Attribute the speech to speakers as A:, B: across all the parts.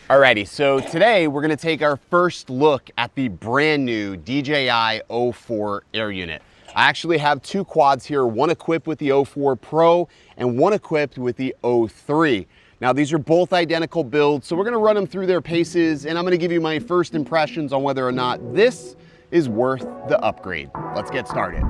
A: Alrighty, so today we're gonna take our first look at the brand new DJI O4 air unit. I actually have two quads here, one equipped with the O4 Pro and one equipped with the O3. Now these are both identical builds, so we're gonna run them through their paces and I'm gonna give you my first impressions on whether or not this is worth the upgrade. Let's get started.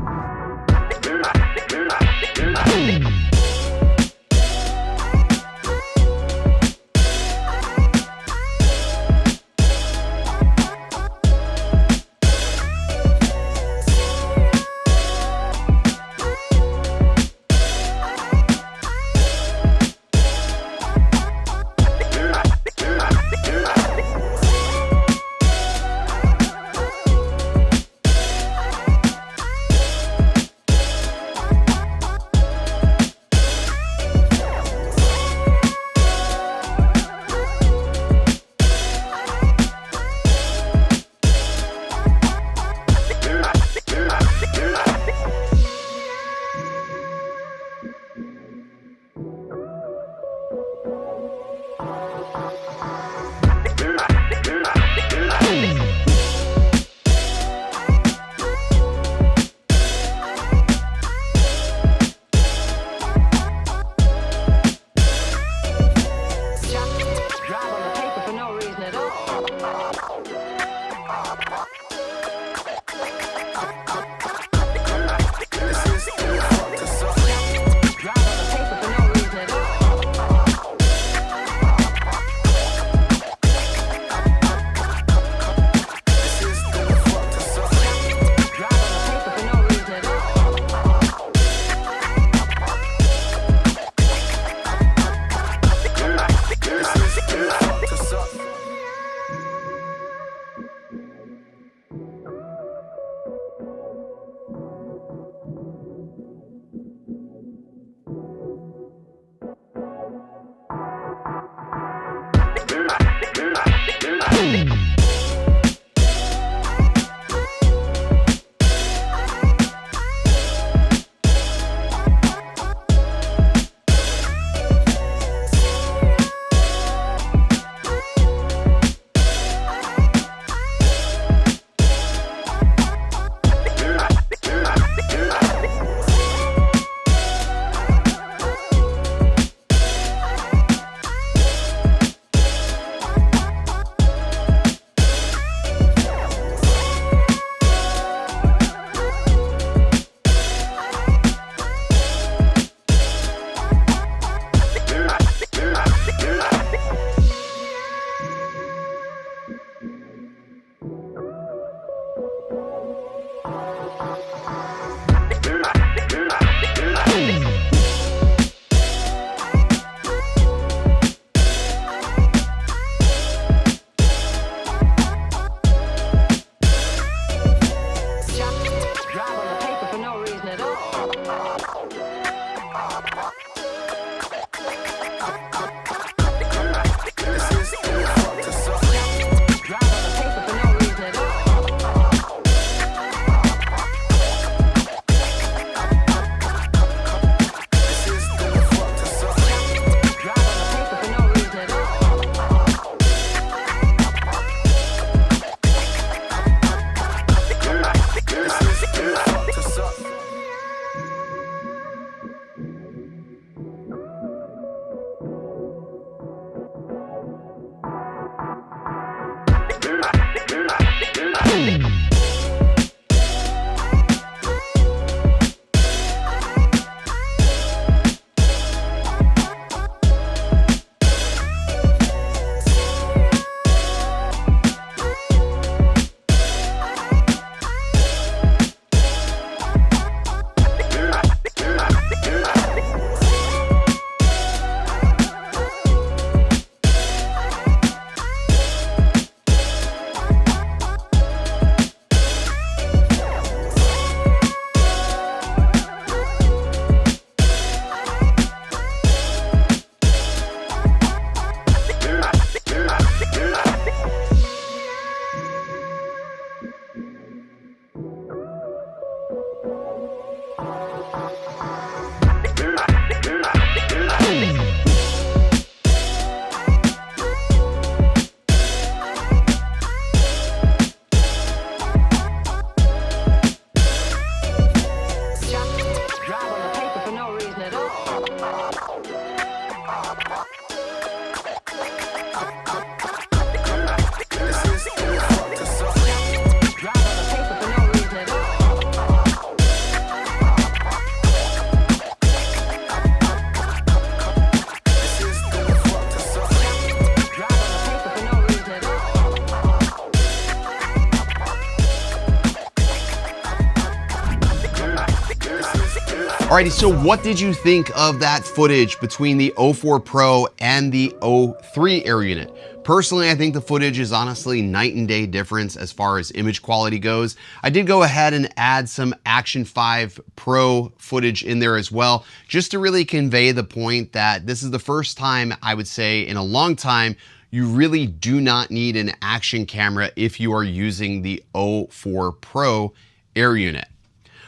A: Alrighty, so what did you think of that footage between the O4 Pro and the O3 Air unit? Personally, I think the footage is honestly night and day difference as far as image quality goes. I did go ahead and add some Action 5 Pro footage in there as well, just to really convey the point that this is the first time, I would say, in a long time, you really do not need an action camera if you are using the O4 Pro Air unit.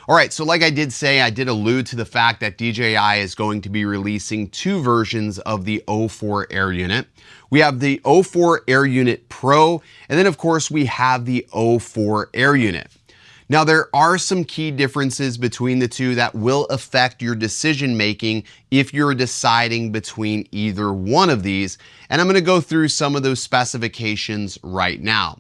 A: All right, so like I did say, I did allude to the fact that DJI is going to be releasing two versions of the O4 Air unit. We have the O4 Air Unit Pro, and then of course we have the O4 Air unit. Now there are some key differences between the two that will affect your decision making if you're deciding between either one of these, and I'm gonna go through some of those specifications right now.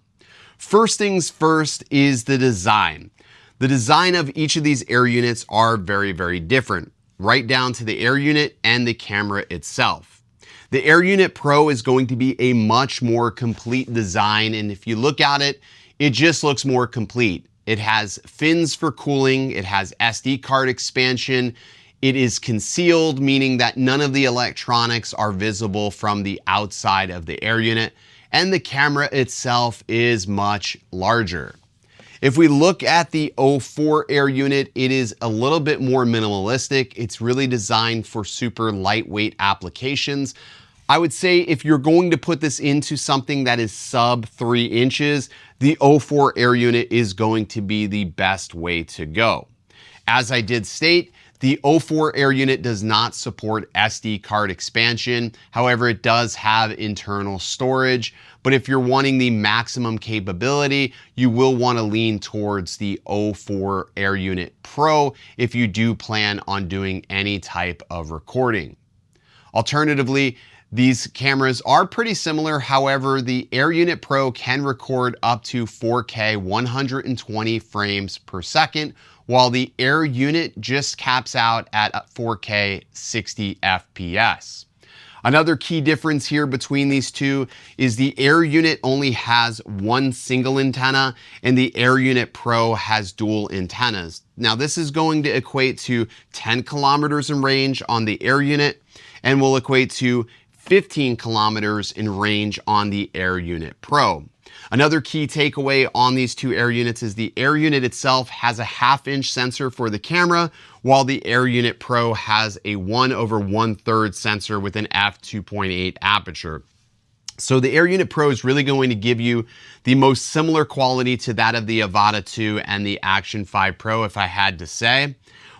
A: First things first is the design. The design of each of these air units are very, very different, right down to the air unit and the camera itself. The Air Unit Pro is going to be a much more complete design, and if you look at it, it just looks more complete. It has fins for cooling, it has SD card expansion, it is concealed, meaning that none of the electronics are visible from the outside of the air unit, and the camera itself is much larger. If we look at the O4 Air unit, it is a little bit more minimalistic. It's really designed for super lightweight applications. I would say if you're going to put this into something that is sub 3 inches, the O4 Air unit is going to be the best way to go. As I did state, the O4 Air unit does not support SD card expansion. However, it does have internal storage. But if you're wanting the maximum capability, you will want to lean towards the O4 Air Unit Pro if you do plan on doing any type of recording. Alternatively, these cameras are pretty similar. However, the Air Unit Pro can record up to 4K 120 frames per second, while the Air Unit just caps out at 4K 60 FPS. Another key difference here between these two is the Air Unit only has one single antenna and the Air Unit Pro has dual antennas. Now this is going to equate to 10 kilometers in range on the Air Unit and will equate to 15 kilometers in range on the Air Unit Pro. Another key takeaway on these two Air units is the Air Unit itself has a 1/2 inch sensor for the camera, while the Air Unit Pro has a 1/1/3 sensor with an f2.8 aperture. So the Air Unit Pro is really going to give you the most similar quality to that of the Avata 2 and the Action 5 Pro, if I had to say,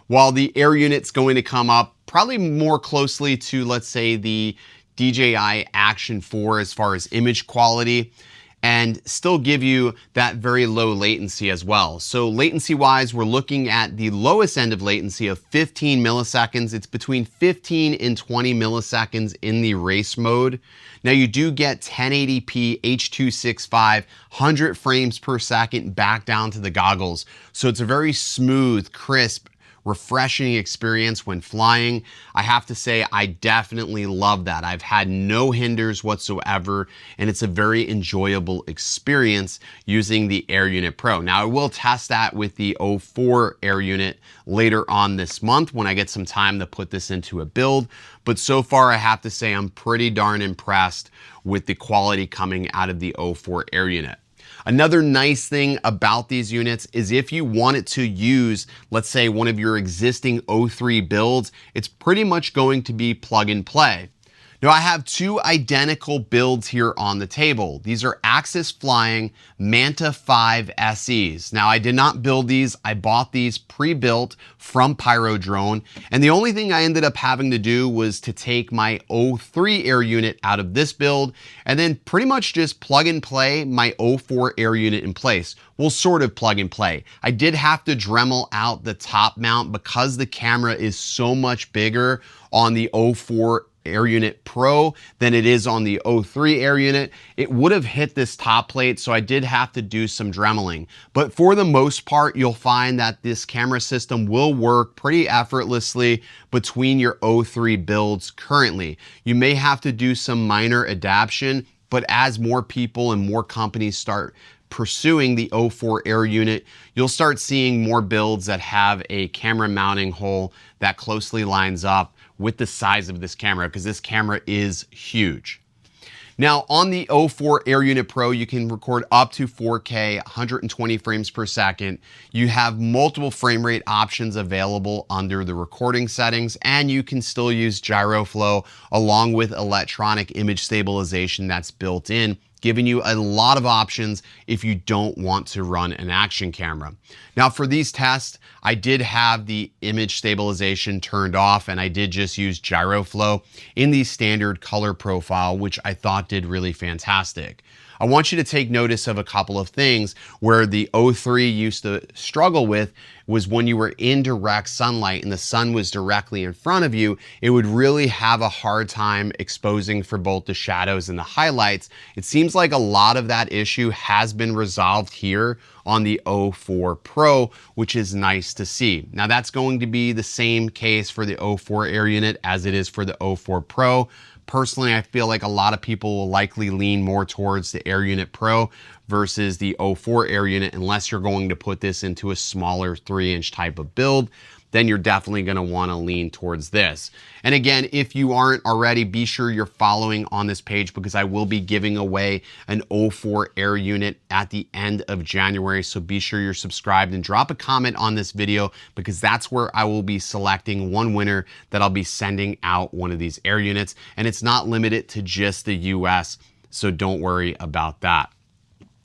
A: while the Air Unit's going to come up probably more closely to, let's say, the DJI Action 4 as far as image quality, and still give you that very low latency as well. So latency wise, we're looking at the lowest end of latency of 15 milliseconds. It's between 15 and 20 milliseconds in the race mode. Now you do get 1080p H.265, 100 frames per second back down to the goggles. So it's a very smooth, crisp, refreshing experience when flying. I have to say, I definitely love that. I've had no hinders whatsoever, and it's a very enjoyable experience using the Air Unit Pro. Now, I will test that with the O4 Air unit later on this month when I get some time to put this into a build. But so far, I have to say, I'm pretty darn impressed with the quality coming out of the O4 Air unit. Another nice thing about these units is if you wanted to use, let's say, one of your existing O3 builds, it's pretty much going to be plug and play. Now I have two identical builds here on the table. These are Axis Flying Manta 5 SEs. Now I did not build these. I bought these pre-built from Pyrodrone. And the only thing I ended up having to do was to take my O3 air unit out of this build and then pretty much just plug and play my O4 air unit in place. Well, sort of plug and play. I did have to Dremel out the top mount because the camera is so much bigger on the O4 Air Unit Pro than it is on the O3 Air Unit. It would have hit this top plate, so I did have to do some dremeling. But for the most part, you'll find that this camera system will work pretty effortlessly between your O3 builds currently. You may have to do some minor adaptation, but as more people and more companies start pursuing the O4 Air Unit, you'll start seeing more builds that have a camera mounting hole that closely lines up with the size of this camera, because this camera is huge. Now on the O4 Air Unit Pro, you can record up to 4K, 120 frames per second. You have multiple frame rate options available under the recording settings, and you can still use gyro flow along with electronic image stabilization that's built in, giving you a lot of options if you don't want to run an action camera. Now for these tests, I did have the image stabilization turned off and I did just use gyro flow in the standard color profile, which I thought did really fantastic. I want you to take notice of a couple of things where the O3 used to struggle with was when you were in direct sunlight and the sun was directly in front of you, it would really have a hard time exposing for both the shadows and the highlights. It seems like a lot of that issue has been resolved here on the O4 Pro, which is nice to see. Now that's going to be the same case for the O4 Air Unit as it is for the O4 Pro. Personally, I feel like a lot of people will likely lean more towards the Air Unit Pro versus the O4 Air Unit unless you're going to put this into a smaller 3-inch type of build. Then you're definitely going to want to lean towards this. And again, if you aren't already, be sure you're following on this page because I will be giving away an O4 Air Unit at the end of January. So be sure you're subscribed and drop a comment on this video because that's where I will be selecting one winner that I'll be sending out one of these air units. And it's not limited to just the US, so don't worry about that.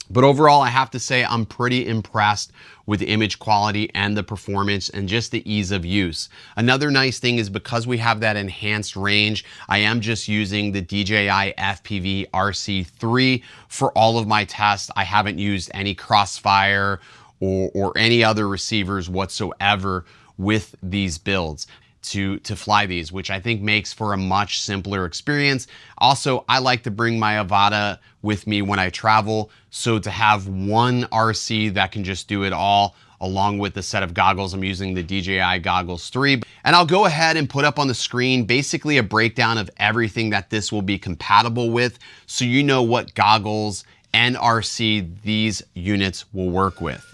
A: But overall, I have to say I'm pretty impressed with the image quality and the performance and just the ease of use. Another nice thing is because we have that enhanced range, I am just using the DJI FPV RC3 for all of my tests. I haven't used any Crossfire or any other receivers whatsoever with these builds to fly these, which I think makes for a much simpler experience. Also, I like to bring my Avata with me when I travel, so to have one RC that can just do it all, along with the set of goggles, I'm using the DJI Goggles 3. And I'll go ahead and put up on the screen basically a breakdown of everything that this will be compatible with, so you know what goggles and RC these units will work with.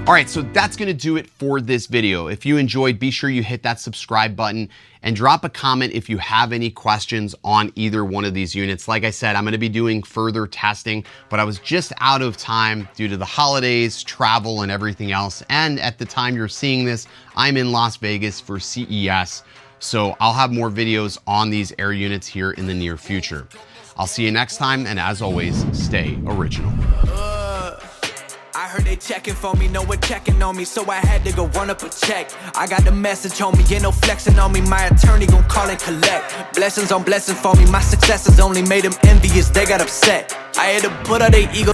A: All right, so that's gonna do it for this video. If you enjoyed, be sure you hit that subscribe button and drop a comment if you have any questions on either one of these units. Like I said, I'm gonna be doing further testing, but I was just out of time due to the holidays, travel, and everything else. And at the time you're seeing this, I'm in Las Vegas for CES. So I'll have more videos on these air units here in the near future. I'll see you next time, and as always, stay original.
B: I heard they checking for me, no one checking on me, so I had to go run up a check. I got the message on me, ain't no flexing on me, my attorney gon' call and collect. Blessings on blessings for me, my successes only made them envious, they got upset. I had to put out their ego.